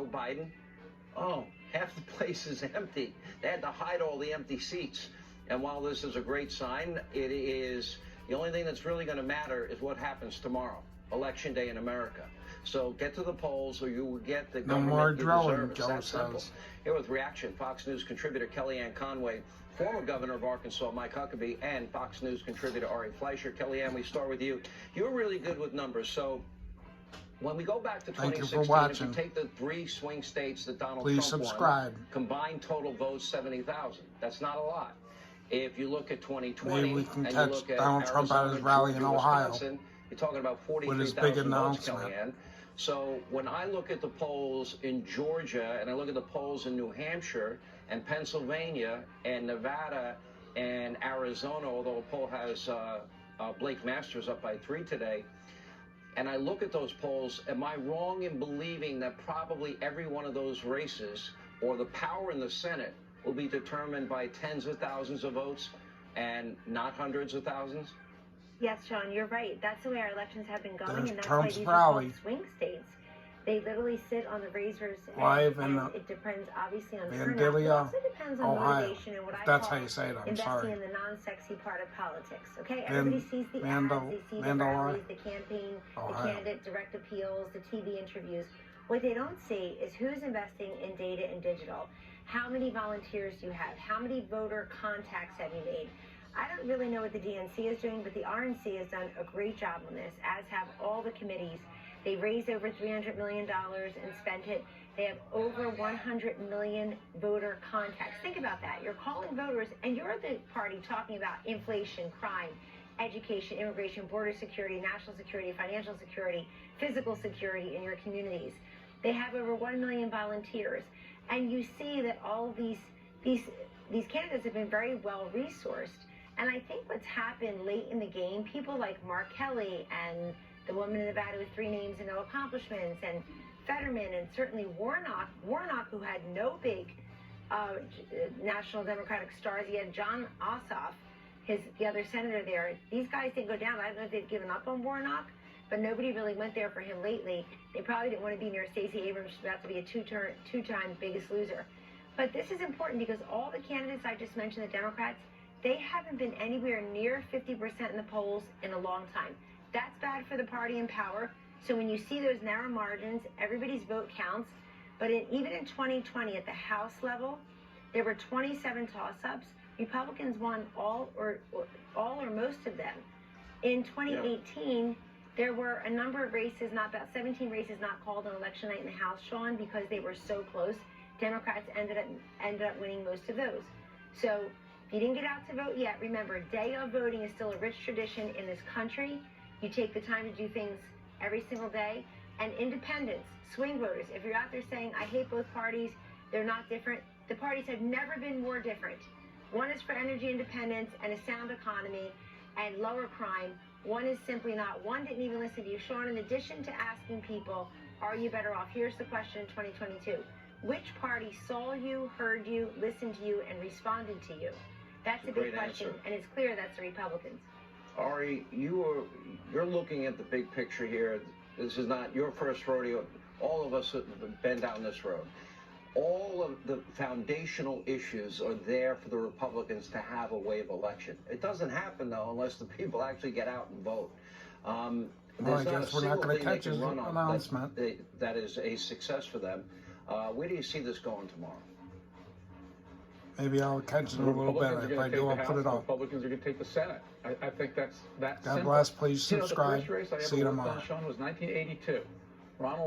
Biden, oh, half the place is empty. They had to hide all the empty seats. And while this is a great sign, it is the only thing that's really going to matter is what happens tomorrow, Election Day in America. So get to the polls or you will get the government more you drilling, deserve. It's Joe that simple. says. Here with Reaction, Fox News contributor Kellyanne Conway, former governor of Arkansas Mike Huckabee, and Fox News contributor Ari Fleischer. Kellyanne, we start with you. You're really good with numbers. So when we go back to 2016, if you take the 3 swing states that Donald Trump won, combined total votes 70,000. That's not a lot. If you look at 2020, maybe we can and catch you look at Donald Trump at his rally in Ohio. You're talking about 43,000 votes, Kellyanne. So when I look at the polls in Georgia and I look at the polls in New Hampshire and Pennsylvania and Nevada and Arizona, although a poll has Blake Masters up by 3 today, and I look at those polls, am I wrong in believing that probably every one of those races or the power in the Senate will be determined by tens of thousands of votes and not hundreds of thousands? Yes, Sean, you're right. That's the way our elections have been going, There's and that's Trump's why these rally. are called swing states. They literally sit on the razors, Live and in it depends obviously on Vandalia, turnout. It also depends on Ohio. motivation and what I That's call how you say it. I'm investing sorry. in the non-sexy part of politics. Okay, everybody sees the ads, they see the rallies, the campaign, the candidate direct appeals, the TV interviews. What they don't see is who's investing in data and digital. How many volunteers do you have? How many voter contacts have you made? I don't really know what the DNC is doing, but the RNC has done a great job on this, as have all the committees. They raised over $300 million and spent it. They have over 100 million voter contacts. Think about that. You're calling voters, and you're the party talking about inflation, crime, education, immigration, border security, national security, financial security, physical security in your communities. They have over 1 million volunteers. And you see that all of these candidates have been very well resourced. And I think what's happened late in the game, people like Mark Kelly and the woman in Nevada with 3 names and no accomplishments, and Fetterman, and certainly Warnock, who had no big national Democratic stars. He had John Ossoff, the other senator there. These guys didn't go down. I don't know if they've given up on Warnock, but nobody really went there for him lately. They probably didn't want to be near Stacey Abrams, who's about to be a two-time biggest loser. But this is important because all the candidates I just mentioned, the Democrats, they haven't been anywhere near 50% in the polls in a long time. That's bad for the party in power. So when you see those narrow margins, everybody's vote counts. But even in 2020 at the House level, there were 27 toss-ups. Republicans won all or most of them. In 2018, there were a number of races, not about 17 races not called on election night in the House, Sean, because they were so close. Democrats ended up winning most of those. So if you didn't get out to vote yet, remember, day of voting is still a rich tradition in this country. You take the time to do things every single day. And independents, swing voters, if you're out there saying, I hate both parties, they're not different, the parties have never been more different. One is for energy independence and a sound economy and lower crime. One is simply not. One didn't even listen to you. Sean, in addition to asking people, are you better off? Here's the question in 2022. Which party saw you, heard you, listened to you, and responded to you? That's a big question, and it's clear that's the Republicans. Ari, you're looking at the big picture here. This is not your first rodeo. All of us have been down this road. All of the foundational issues are there for the Republicans to have a wave election. It doesn't happen, though, unless the people actually get out and vote. Well, I guess we're not going to catch his announcement. That is a success for them. Where do you see this going tomorrow? Maybe I'll catch it a little bit. If I do, I'll put it off. Republicans are going to take the Senate. I think that's that God simple. bless. Please You know, subscribe. the first race I See you ever worked tomorrow. on, Sean, was 1982. Ronald